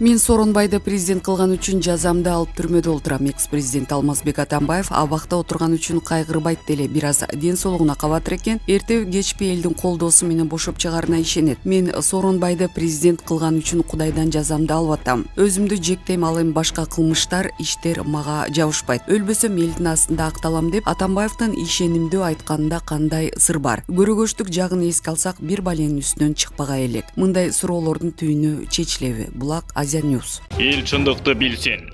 Мен Сооронбайды президент кылган үчүн жазамды алып түрмөдө отурам. Экс-президент Алмазбек Атамбаев абакта отурган үчүн кайгырбайт деле, бир аз ден соолугуна кабатыр экен. Эртеби кечпи элдин колдоосу менен бошоп чыгаарына ишенет. Мен Сооронбайды президент кылган үчүн Кудайдан жазамды алып атам. Өзүмдү жектейм, ал эми башка кылмыштар, иштер мага жабышпайт. Өлбөсөм элдин астында акталам деп Атамбаевдин ишенимдүү айтканында кандай сыр бар? Көрөгөчтүк жагын эске алсак, бир баленин үстүнөн чыкпага элек. Мындай суроолордун түйүнү чечилеби? Булак Азия News. Эл чындыкты билсин.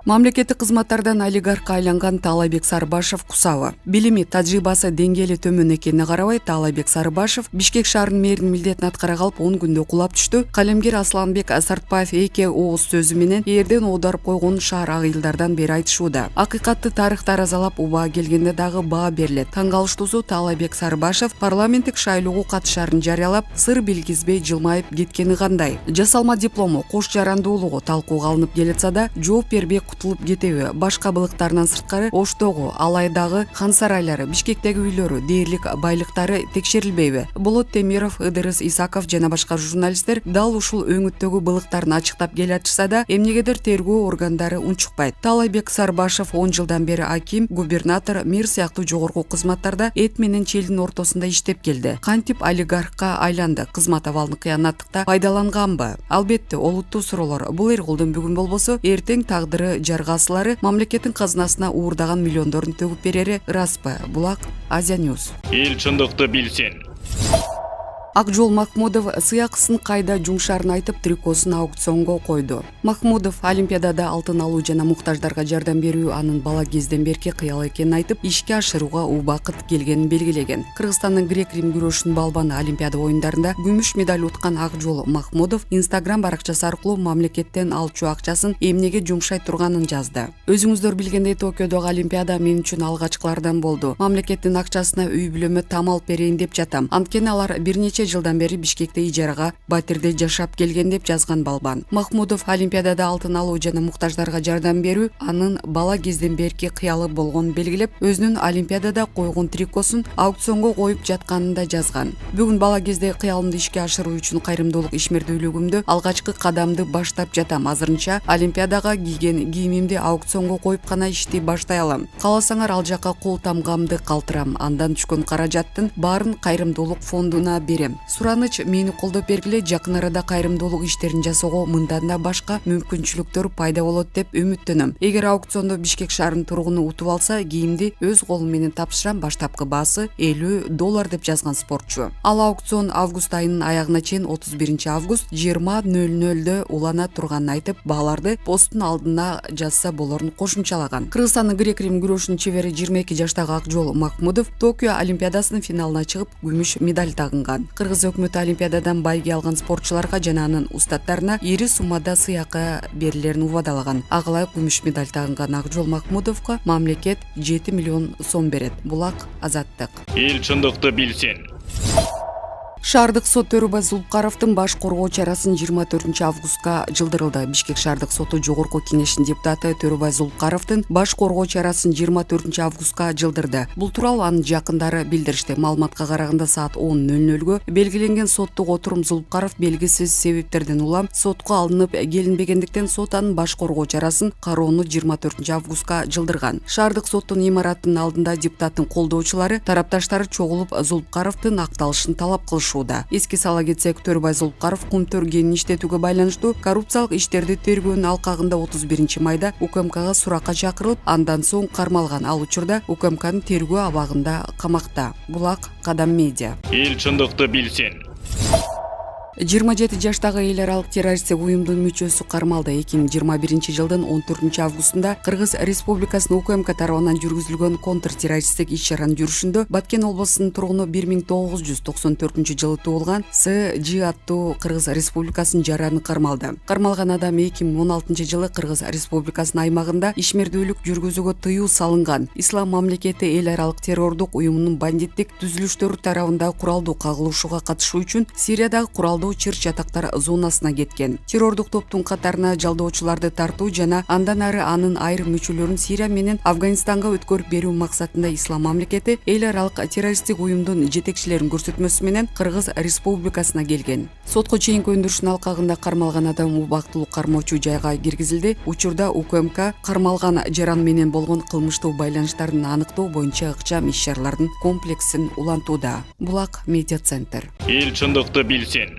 Мамлекеттик кызматтардан олигархка айланган Таалайбек Сарыбашев кусабы. Билими, тажрыйбасы деңгээли төмөн экенине карабай, Таалайбек Сарыбашев Бишкек шаарынын мэринин милдетин аткара калып 10 күндө кулап түштү. Калемгер Асланбек Сартпаев эки ооз сөзү менен эрден оодарып койгон шаар айылдардан бери айтышууда. Акыйкатты тарых таразалап убаа келгенде дагы баа берилет. Таң калыштуусу Таалайбек Сарыбашев парламенттик шайлоого катышаарын жарыялап, сыр билгизбей жылмайып кеткени кандай? Жасалма диплому, кош жарандуулугу талкууга алынып келетса да, жооп бербей кутулуп кетеби? Башка былыктарынан сырткары Оштогу, Алайдагы хан сарайлары, Бишкектеги үйлөрү, дээрлик байлыктары текшерилбейби? Болот Темиров, Ыдырыс Исаков жана башка журналисттер дал ушул өңүттөгү былыктарын ачыктап келатышса да, эмнегедир тергөө органдары унчукпайт. Таалайбек Сарыбашев 10 жылдан бери аким, губернатор, мэр сыяктуу жогорку кызматтарда эт менен челдин ортосунда иштеп келди. Кантип олигархка айланды? Кызмат абалын кыянаттыкта пайдаланганбы? Албетте, олуттуу суроолор. Бул Эркулдун бүгүн болбосо эртең тагдыры жаргасылары мамлекеттин казынасына уурдаган миллиондорун төгүп берери распы? Булак Азия News. Эл чындыкты билсин. Акжол Махмудов сыякысын кайда жумшаарын айтып, трикосун аукционго койду. Махмудов Олимпиадада алтын алуу жана муктаждарга жардам берүү анын бала кезден берки кыял экенин айтып, ишке ашырууга убакыт келгенин белгилеген. Кыргызстандын грек-рим күрөшүнүн балбаны Олимпиада оюндарында күмүш медаль уткан Акжол Махмудов Instagram баракчасы аркылуу мамлекеттен алчу акчасын эмнеге жумшай турганын жазды. Өзүңүздөр билгендей, Токиодогу Олимпиада мен үчүн алгачкылардан болду. Мамлекеттин акчасына үй бүлөмө там алып берейин деп жатам. Анткени алар бир нече жылдан бери Бишкекте ижарага батирде жашап келген деп жазган балбан. Махмудов Олимпиадада алтын алуу жана муктаждарга жардам берүү анын бала кезден берки кыялы болгонун белгилеп, өзүнүн Олимпиадада койгон трикосун аукционго коюп жатканын да жазган. Бүгүн бала кезде кыялымды ишке ашыруу үчүн кайрымдуулук ишмердүүлүгүмдү алгачкы кадамды баштап жатам. Азырынча Олимпиадага кийген кийимимди аукционго коюп гана ишти баштай алам. Кааласаңар ал жака кол тамгамды калтырам. Андан түшкөн каражаттын баарын кайрымдуулук фондуна берем. Сураныч мени колдоп бергиле, жакын арада кайрымдуулук иштерин жасоого мындан да башка мүмкүнчүлүктөр пайда болот деп үмүттөнөм. Эгер аукциондо Бишкек шаарынын тургуну утуп алса, кийимди өз колум менен тапшырам. Баштапкы баасы $50 деп жазган спортчу. Ал аукцион август айынын аягына чейин 31-август 20:00 улана турганын айтып, бааларды посттун алдына жазса болорун кошумчалаган. Кыргызстандын грек-рим күрөшүнүн чебери 22 жаштагы Акжол Махмудов Токио Олимпиадасынын финалына чыгып, күмүш медаль тагынган. Кыргыз өкмөтү Олимпиададан байге алган спортчуларга жана анын устаттарына ири суммада сыйакы берилерин убадалаган. Ага күмүш медаль тагынган Акжол Махмудовго мамлекет 7 миллион сом берет. Булак Азаттык. Эл чындыкты билсин. Шаардык сот Төрөбай Зулукаровдун баш коргоо чарасын 24-августка жылдырылды. Бишкек шаардык соту жогорку кеңешинин депутаты Төрөбай Зулукаровдун баш коргоо чарасын 24-августка жылдырды. Бул тууралуу анын жакындары билдиришти. Маалыматка караганда саат 10:00 белгиленген соттук отурум Зулукаров белгисиз себептерден улам сотко алынып келинбегендиктен сот анын баш коргоо чарасын кароону 24-августка жылдырган. Шаардык соттун имаратынын алдында депутаттын колдоочулары, тарапташтары чогулуп Зулукаровдун акталышын талап кылышты. Эске сала кетсек, Төрөбай Зулукаров кумтөр кенин иштетүүгө байланыштуу коррупциялык иштерди тергөөнүн алкагында 31-майда УКМКга суракка чакырылып, андан соң кармалган. Ал учурда УКМКнын тергөө абагында камакта. Булак Кадам Медиа. Эл чындыкты билсин. 27 жаштагы эл аралык террористтик уюмдун мүчөсү кармалды. 2021-жылдын 14-августунда Кыргыз Республикасынын УКМК тарабынан жүргүзүлгөн контртеррористтик иш-чаранын жүрүшүндө Баткен облусунун тургуну 1994-жылы туулган С.Ж. аттуу Кыргыз Республикасынын жараны кармалды. Кармалган адам 2016-жылы Кыргыз Республикасынын аймагында ишмердүүлүк жүргүзүүгө тыюу салынган. Ислам мамлекети эл аралык террордук уюмунун бандиттик түзүлүштөрү тарабында куралдуу кагылышууга катышуу үчүн Сириядагы куралдуу кыргызстандуу чыр чатактар зонасына кеткен. Террордук топтун катарына жалдоочуларды тартуу жана андан ары анын айрым мүчөлөрүн Сирия менен Афганистанга өткөрүп берүү максатында Ислам мамлекети эл аралык террористтик уюмдун жетекчилерин көрсөтмөсү менен Кыргыз Республикасына келген. Сотко чейинки өндүрүштүн алкагында кармалган адам убактылуу кармоочу жайга киргизилди. Учурда УКМК кармалган жаран менен болгон кылмыштуу байланыштарын аныктоо боюнча ыкчам иш-чаралардын комплексин улантууда. Булак медиа центр. Эл чындыкты билсин.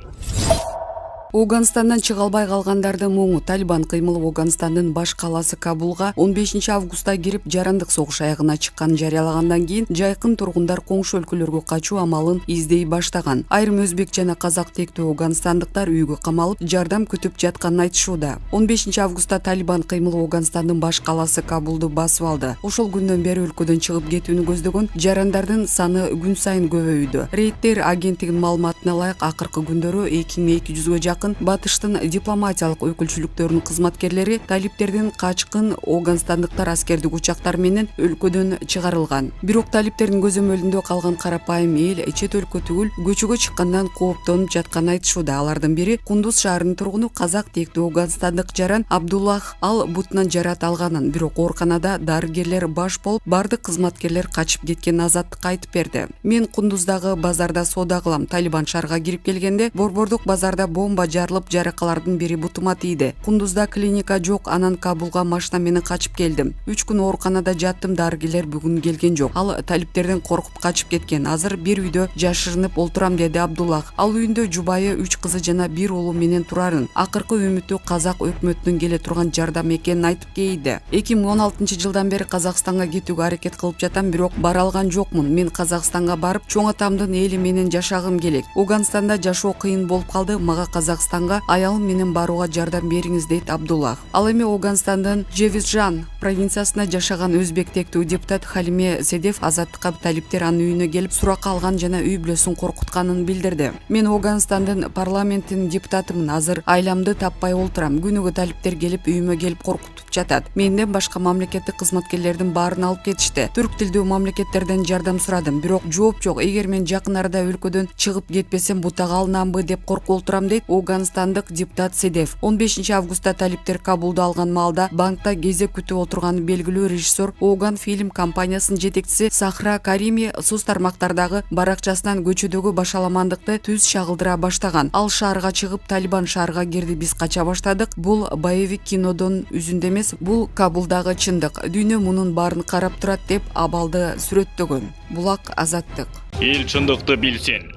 Ауганстандан чыга албай калгандардын моңу. Талибан кыймылы Ауганстандын баш калаасы Кабулга 15-августта кирип жарандык согуш аягына чыкканын жарыялагандан кийин жайкын тургундар коңшу өлкөлөргө качуу амалын издей баштаган. Айрым өзбек жана казак тектүү ауганстандыктар үйгө камалып жардам күтүп жатканын айтышууда. 15-августта Талибан кыймылы Ауганстандын баш калаасы Кабулду басып алды. Ошол күндөн бери өлкөдөн чыгып кетүүнү көздөгөн жарандардын саны күн сайын көбөйүүдө. Рейдтер агенттигинин маалыматына ылайык акыркы күндөрү 2200-гө жакын батыштын дипломатиялык өкүлчүлүктөрүнүн кызматкерлери талиптердин качкын ауганстандыктар аскердик учактар менен өлкөдөн чыгарылган. Бирок талиптердин көзөмөлүндө калган карапайым эл чет өлкө түгүл көчөгө чыккандан кооптонуп жатканын айтышууда. Алардын бири Кундуз шаарынын тургуну казак тектүү ауганстандык жаран Абдуллах ал бутунан жарат алганын, бирок ооруканада дарыгерлер баш болуп, бардык кызматкерлер качып кеткенин азаттыкка айтып берди. Мен Кундуздагы базарда соода кылам. Талибан шаарга кирип келгенде борбордук базарда бомба жарылып, жаракалардын бири бутума тийди. Кундузда клиника жок, анан Кабулга машина менен качып келдим. 3 күн ооруканада жаттым, дарыгерлер бүгүн келген жок. Ал талиптерден коркуп качып кеткен. Азыр бир үйдө жашырынып олтурам, деди Абдуллах. Ал үйүндө жубайы, 3 кызы жана бир уулу менен турарын. Акыркы үмүтү казак өкмөтүнүн келе турган жардам экенин айтып кейди. 2016-жылдан бери Казакстанга кетүүгө аракет кылып жатам, бирок бара алган жокмун. Мен Казакстанга барып, чоң атамдын эли менен жашагым келет. Ауганстанда жашоо кыйын болуп калды. Мага Казакстанга аялым менен барууга жардам бериңиз, дейт Абдуллах. Ал эми Ауганстандын Жевизжан провинциясында жашаган өзбек тектүү депутат Халиме Седев азаттыкка талиптер анын үйүнө келип суракка алган жана үй бүлөсүн коркутканын билдирди. Мен Ауганстандын парламентинин депутатымын. Азыр айламды таппай олтурам. Күнүгө талиптер келип үйүмө келип коркутуп жатат. Менден башка мамлекеттик кызматкерлердин баарын алып кетишти. Түрк тилдүү мамлекеттерден жардам сурадым, бирок жооп жок. Эгер мен жакын арада өлкөдөн чыгып кетпесем бутага алынамбы деп коркуп олтурам, дейт Ауганстандык депутат Седев. 15-августта талиптер Кабулду алган маалда банкта кезек күтүп отурганы белгилүү режиссер Ауган фильм компаниясынын жетекчиси Сахра Карими соц тармактардагы баракчасынан көчөдөгү башаламандыкты түз шагылдыра баштаган. Ал шаарга чыгып, Талибан шаарга кирди, биз кача баштадык. Бул боевик кинодон үзүндө эмес, бул Кабулдагы чындык. Дүйнө мунун баарын карап турат, деп абалды сүрөттөгөн. Булак Азаттык. Эл чындыкты билсин.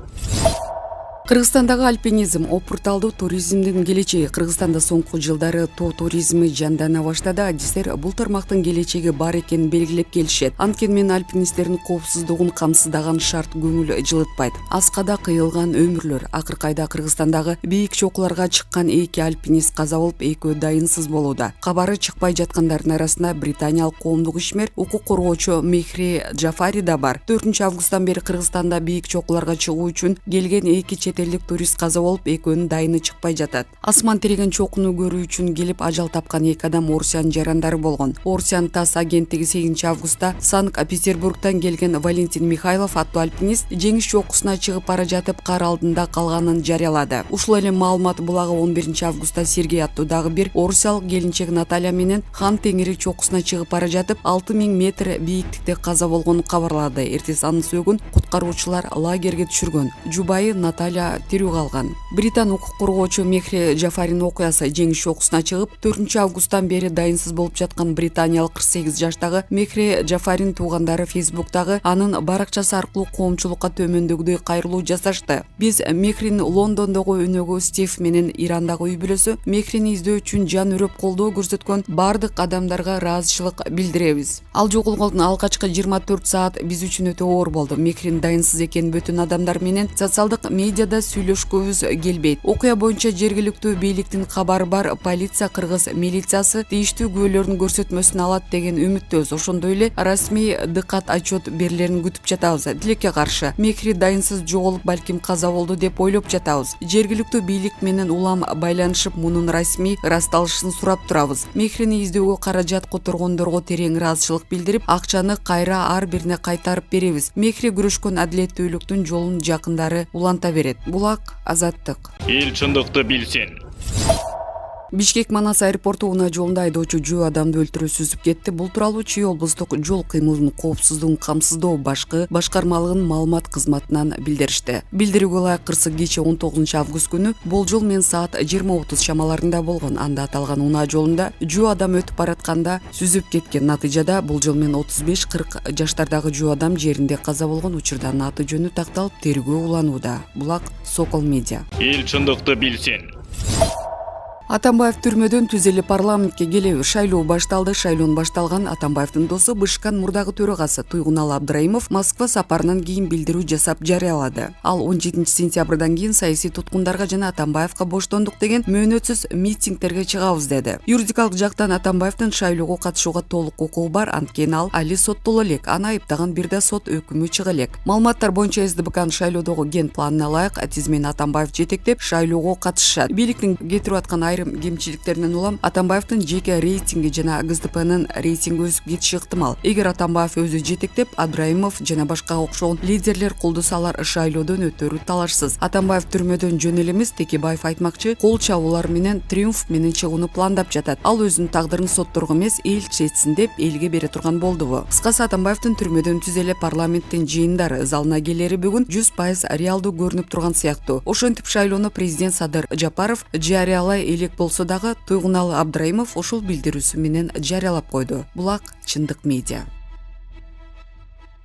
Кыргызстандагы альпинизм, опурталдуу туризмдин келечеги. Кыргызстанда соңку жылдары тоо туризми жандана баштады. Адистер бул тармактын келечеги бар экенин белгилеп келишет. Анткени мен альпинисттердин коопсуздугун камсыздаган шарт көңүл жылытпайт. Аскада кыйылган өмүрлөр. Акыркы айда Кыргызстандагы бийик чокуларга чыккан 2 альпинист каза болуп, 2 дайынсыз болууда. Кабары чыкпай жаткандардын арасында британиялык коомдук ишмер, укук коргоочу Мехри Джафари да бар. 4-августтан бери Кыргызстанда бийик чокуларга чыгуу үчүн келген 2 чет турист каза болуп, экөөнүн дайыны чыкпай жатат. Асман тиреген чокуну көрүү үчүн келип ажал тапкан 2 адам Орусиянын жарандары болгон. Орусиянын ТАСС агенттиги 8-августта Санкт-Петербургтан келген Валентин Михайлов аттуу альпинист жеңиш чокусуна чыгып бара жатып кар алдында калганын жарыялады. Ушул эле маалымат булагы 11-августта Сергей аттуу дагы бир орусиялык келинчек Наталья менен Хан Теңири чокусуна чыгып бара жатып 6000 метр бийиктикте каза болгонун кабарлады. Эртеси анын сөөгүн куткаруучулар лагерге түшүргөн. Жубайы Наталья тирүү калган. Британ укук коргоочу Мехри Джафаринин окуясы: жеңиш чокусуна чыгып 4-августтан бери дайынсыз болуп жаткан британиялык 48 жаштагы Мехри Джафарин туугандары Фейсбуктагы анын баракчасы аркылуу коомчулукка төмөндөгүдөй кайрылуу жасашты. Биз Мехринин Лондондогу өнөгү Стив менен Ирандагы үй бүлөсү Мехрини издөө үчүн жан үрөп колдоо көрсөткөн бардык адамдарга ыраазычылык билдиребиз. Ал жоголгондон алгачкы 24 саат биз үчүн өтө оор болду. Мехрин дайынсыз экенин бүтүн адамдар менен социалдык медиада сүйлөшкөбүз келбейт. Окуя боюнча жергиликтүү бийликтин кабары бар. Полиция, кыргыз милициясы тийиштүү күбөлөрдүн көрсөтмөсүн алат деген үмүттөбүз. Ошондой эле расмий дыкат отчет берилерин күтүп жатабыз. Тилекке каршы Мехри дайынсыз жоголуп, балким каза болду деп ойлоп жатабыз. Жергиликтүү бийлик менен улам байланышып, мунун расмий ырасталышын сурап турабыз. Мехрини издөөгө каражат которгондорго терең ыраазычылык билдирип, акчаны кайра ар бирине кайтарып беребиз. Мехри күрөшкөн адилеттүүлүктүн жолун жакындары уланта берет. Булак Азаттык. Эл чындыкты билсин. Бишкек Манас аэропорту унаа жолунда айдоочу жөө адамды өлтүрүү сүзүп кетти. Бул тууралуу Чүй облустук жол кыймылынын коопсуздугун камсыздоо башкы башкармалыгынын маалымат кызматынан билдиришти. Билдирүүгө ылайык кырсык кечээ 19 август күнү болжол менен саат 20:30 шамаларында болгон. Анда аталган унаа жолунда жөө адам өтүп баратканда сүзүп кеткен. Натыйжада болжол менен 35-40 жаштардагы жөө адам жеринде каза болгон. Учурдан аты жөнү такталып тергөө уланууда. Булак Сокол Медиа. Эл чындыкты билсин. Атамбаев түрмөдөн түз эле парламентке келеби. Шайлоо башталды. Шайлоонун башталган Атамбаевдин досу Бышкан мурдагы төрагасы Туйгунал Абдрайымов Москва сапарынан кийин билдирүү жасап жарыялады. Ал 17 сентябрдан кийин саясий туткундарга жана Атамбаевга боштондук деген мөөнөтсүз митингтерге чыгабыз деди. Юридикалык жактан Атамбаевдин шайлоого катышууга толук укугу бар, анткени ал али соттоло элек. Аны айыптаган бир да сот өкүмү чыга элек. Маалыматтар боюнча СДБКнын шайлоодогу ген планына ылайык Атизмен Атамбаев жетектеп шайлоого катышат. Бийликтин кетирип аткан айрым кемчиликтеринен улам Атамбаевдин жеке рейтинги жана КСДПнын рейтинги өсүп кетиши ыктымал. Эгер Атамбаев өзү жетектеп, Абдрайымов жана башка окшогон лидерлер кулдуса алар шайлоодон өтөрү талашсыз. Атамбаев түрмөдөн жөн эле эмес, Текебаев айтмакчы, кол чабуулар менен триумф менен чыгууну пландап жатат. Ал өзүнүн тагдырын сотторго эмес, эл чечсин деп элге бере турган болдубу? Кыскасы Атамбаевдин түрмөдөн түз эле парламенттин жыйындар залына келери бүгүн 100% реалдуу көрүнүп турган сыяктуу. Ошентип шайлоону президент Садыр Жапаров жарыялай элек болсо дагы Туйгунал Абдрайымов ушул билдирүүсү менен жарыялап койду. Булак Чындык Медиа.